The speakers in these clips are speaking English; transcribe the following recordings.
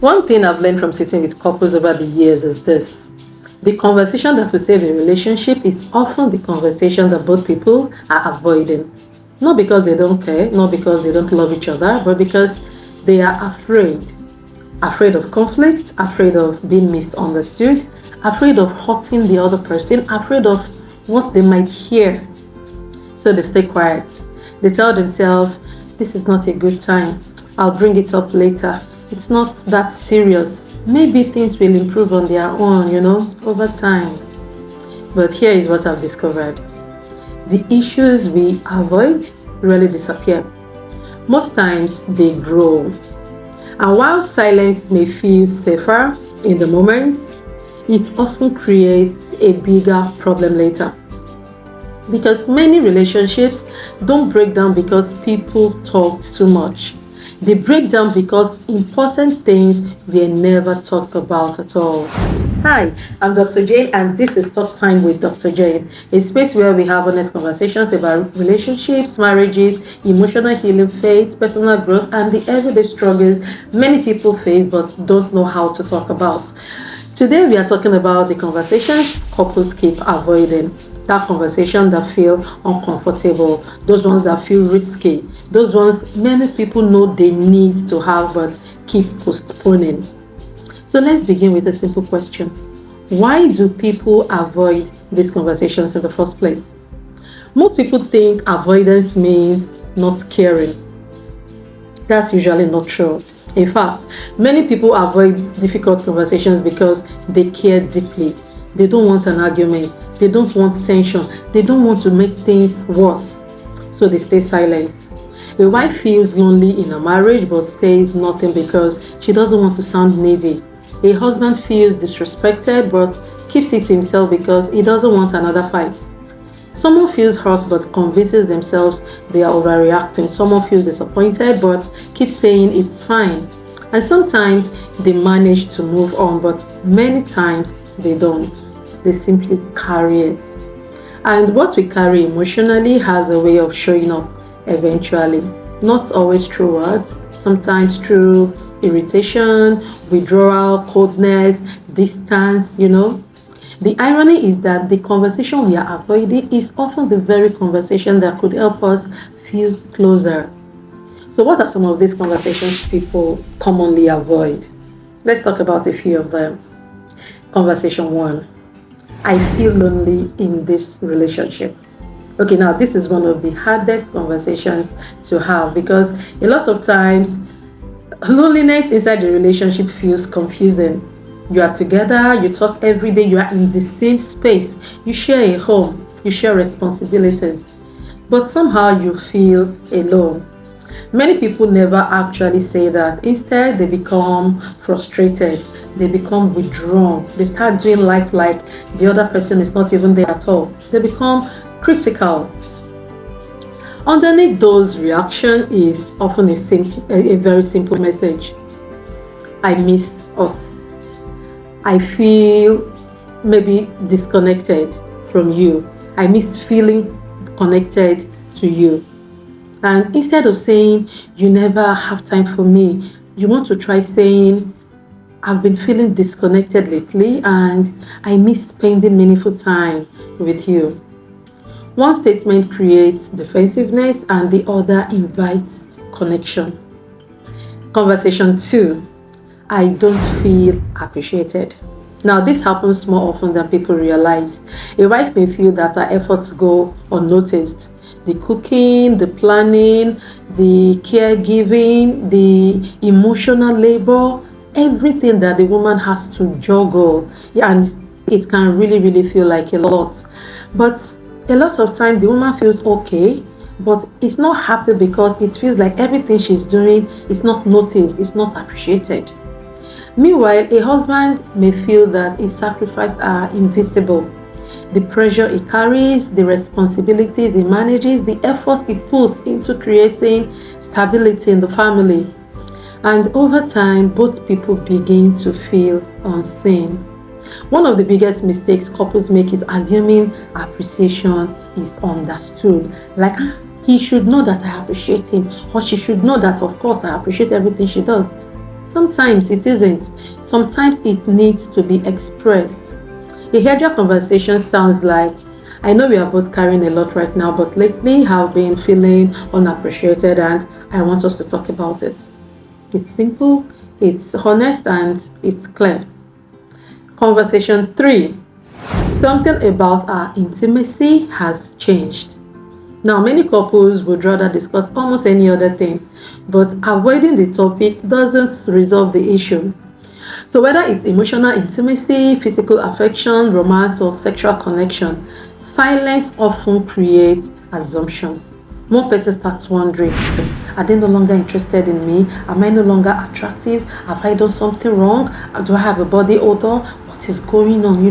One thing I've learned from sitting with couples over the years is this. The conversation that will save a relationship is often the conversation that both people are avoiding. Not because they don't care, not because they don't love each other, but because they are afraid. Afraid of conflict, afraid of being misunderstood, afraid of hurting the other person, afraid of what they might hear. So they stay quiet. They tell themselves, this is not a good time. I'll bring it up later. It's not that serious. Maybe things will improve on their own, over time. But here is what I've discovered. The issues we avoid really disappear. Most times they grow. And while silence may feel safer in the moment, it often creates a bigger problem later. Because many relationships don't break down because people talked too much. They break down because important things were never talked about at all. Hi, I'm Dr. Jane and this is Talk Time with Dr. Jane, a space where we have honest conversations about relationships, marriages, emotional healing, faith, personal growth, and the everyday struggles many people face but don't know how to talk about. Today we are talking about the conversations couples keep avoiding. That conversation that feel uncomfortable, those ones that feel risky, those ones many people know they need to have but keep postponing. So let's begin with a simple question. Why do people avoid these conversations in the first place? Most people think avoidance means not caring. That's usually not true. In fact, many people avoid difficult conversations because they care deeply. They don't want an argument. They don't want tension. They don't want to make things worse. So they stay silent. A wife feels lonely in a marriage but says nothing because she doesn't want to sound needy. A husband feels disrespected but keeps it to himself because he doesn't want another fight. Someone feels hurt but convinces themselves they are overreacting. Someone feels disappointed but keeps saying it's fine. And sometimes they manage to move on, but many times they don't. They simply carry it. And what we carry emotionally has a way of showing up eventually. Not always through words, sometimes through irritation, withdrawal, coldness, distance, The irony is that the conversation we are avoiding is often the very conversation that could help us feel closer. So what are some of these conversations people commonly avoid? Let's talk about a few of them. Conversation 1. I feel lonely in this relationship. Okay, now this is one of the hardest conversations to have because a lot of times loneliness inside the relationship feels confusing. You are together, you talk every day, you are in the same space, you share a home, you share responsibilities, but somehow you feel alone. Many people never actually say that. Instead, they become frustrated, they become withdrawn, they start doing life like the other person is not even there at all. They become critical. Underneath those reactions is often a very simple message. I miss us. I feel maybe disconnected from you. I miss feeling connected to you. And instead of saying, you never have time for me, you want to try saying, I've been feeling disconnected lately and I miss spending meaningful time with you. One statement creates defensiveness and the other invites connection. Conversation 2. I don't feel appreciated. Now, this happens more often than people realize. A wife may feel that her efforts go unnoticed. The cooking, the planning, the caregiving, the emotional labor, everything that the woman has to juggle, and it can really feel like a lot. But a lot of time the woman feels okay, but it's not happy because it feels like everything she's doing is not noticed, it's not appreciated. Meanwhile, a husband may feel that his sacrifices are invisible. The pressure he carries, the responsibilities he manages, the effort he puts into creating stability in the family. And over time, both people begin to feel unseen. One of the biggest mistakes couples make is assuming appreciation is understood. Like, he should know that I appreciate him, or she should know that, of course, I appreciate everything she does. Sometimes it isn't. Sometimes it needs to be expressed. A healthier conversation sounds like, I know we are both carrying a lot right now, but lately I've been feeling unappreciated and I want us to talk about it. It's simple, it's honest, and it's clear. Conversation 3. Something about our intimacy has changed. Now, many couples would rather discuss almost any other thing, but avoiding the topic doesn't resolve the issue. So whether it's emotional intimacy, physical affection, romance, or sexual connection, silence often creates assumptions. One person starts wondering, are they no longer interested in me? Am I no longer attractive? Have I done something wrong? Do I have a body odor? What is going on,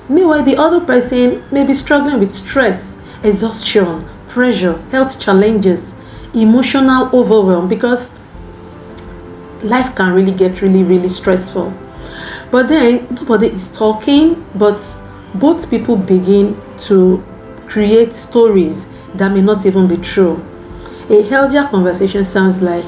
Meanwhile, the other person may be struggling with stress, exhaustion, pressure, health challenges, emotional overwhelm, because life can really get really stressful. But then nobody is talking, but both people begin to create stories that may not even be true. A healthier conversation sounds like,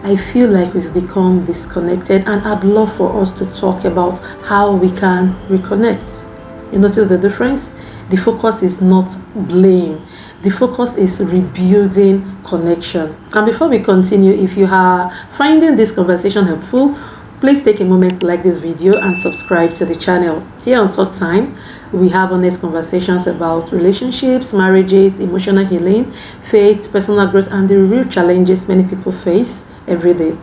I feel like we've become disconnected and I'd love for us to talk about how we can reconnect. You notice the difference? The focus is not blame. The focus is rebuilding connection. And before we continue, if you are finding this conversation helpful, please take a moment to like this video and subscribe to the channel. Here on Talk Time, we have honest conversations about relationships, marriages, emotional healing, faith, personal growth, and the real challenges many people face every day.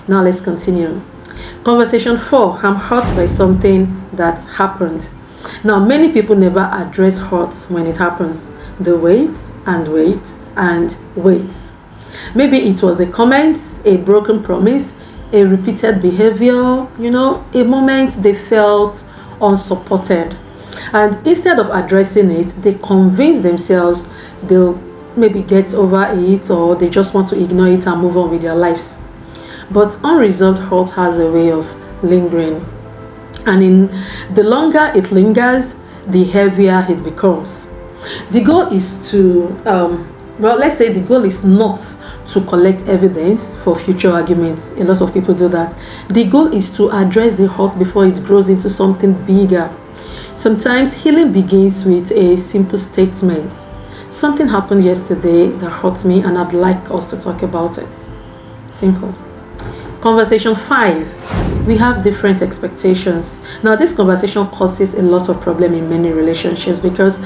Now let's continue. Conversation 4. I'm hurt by something that happened. Now, many people never address hurts when it happens. They wait and wait and wait. Maybe it was a comment, a broken promise, a repeated behavior, a moment they felt unsupported. And instead of addressing it, they convince themselves they'll maybe get over it, or they just want to ignore it and move on with their lives. But unresolved hurt has a way of lingering. And the longer it lingers, the heavier it becomes. The goal is to, let's say the goal is not to collect evidence for future arguments. A lot of people do that. The goal is to address the hurt before it grows into something bigger. Sometimes healing begins with a simple statement. Something happened yesterday that hurt me and I'd like us to talk about it. Simple. Conversation 5. We have different expectations. Now, this conversation causes a lot of problem in many relationships because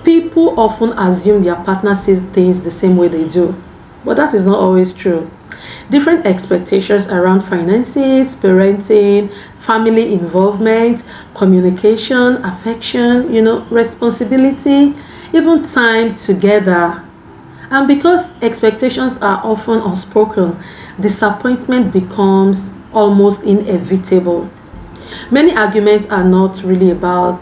people often assume their partner sees things the same way they do. But that is not always true. Different expectations around finances, parenting, family involvement, communication, affection, responsibility, even time together. And because expectations are often unspoken, disappointment becomes almost inevitable. Many arguments are not really about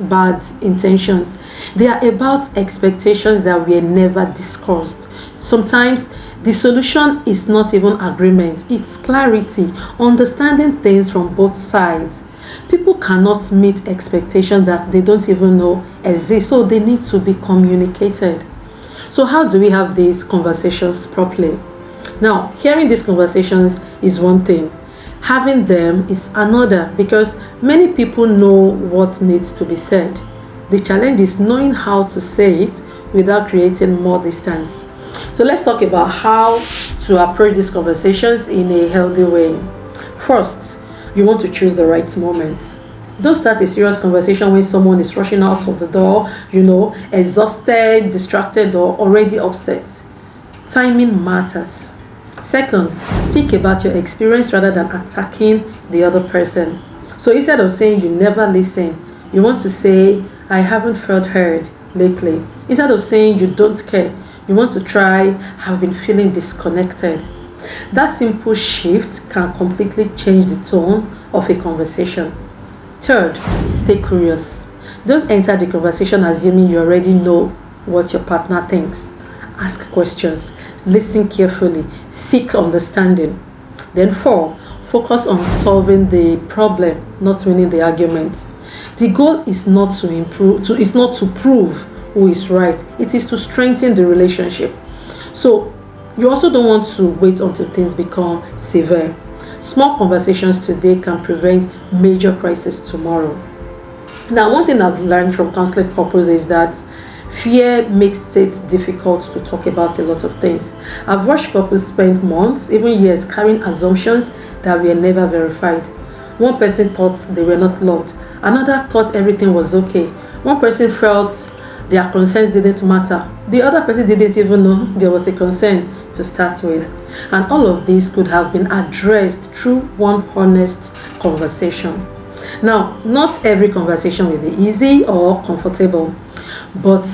bad intentions. They are about expectations that were never discussed. Sometimes the solution is not even agreement, it's clarity, understanding things from both sides. People cannot meet expectations that they don't even know exist, so they need to be communicated. So how do we have these conversations properly? Now, hearing these conversations is one thing. Having them is another, because many people know what needs to be said. The challenge is knowing how to say it without creating more distance. So let's talk about how to approach these conversations in a healthy way. First, you want to choose the right moment. Don't start a serious conversation when someone is rushing out of the door, exhausted, distracted, or already upset. Timing matters. Second, speak about your experience rather than attacking the other person. So instead of saying you never listen, you want to say, I haven't felt heard lately. Instead of saying you don't care, you want to try, have been feeling disconnected. That simple shift can completely change the tone of a conversation. Third, stay curious. Don't enter the conversation assuming you already know what your partner thinks. Ask questions, listen carefully, seek understanding. Then 4, focus on solving the problem, not winning the argument. The goal is not to prove who is right. It is to strengthen the relationship. So you also don't want to wait until things become severe. Small conversations today can prevent major crises tomorrow. Now, one thing I've learned from counseling couples is that fear makes it difficult to talk about a lot of things. I've watched couples spend months, even years, carrying assumptions that were never verified. One person thought they were not loved, another thought everything was okay. One person felt their concerns didn't matter, the other person didn't even know there was a concern to start with. And all of these could have been addressed through one honest conversation. Now, not every conversation will be easy or comfortable, but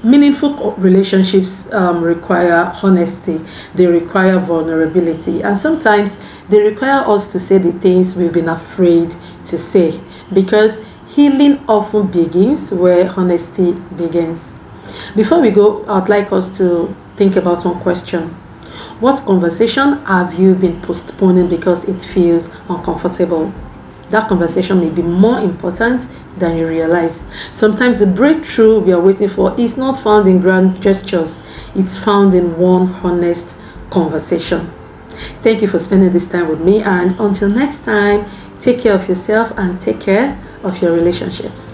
meaningful relationships require honesty, they require vulnerability, and sometimes they require us to say the things we've been afraid to say, because healing often begins where honesty begins. Before we go, I'd like us to think about one question. What conversation have you been postponing because it feels uncomfortable? That conversation may be more important than you realize. Sometimes the breakthrough we are waiting for is not found in grand gestures, it's found in one honest conversation. Thank you for spending this time with me, and until next time, take care of yourself and take care of your relationships.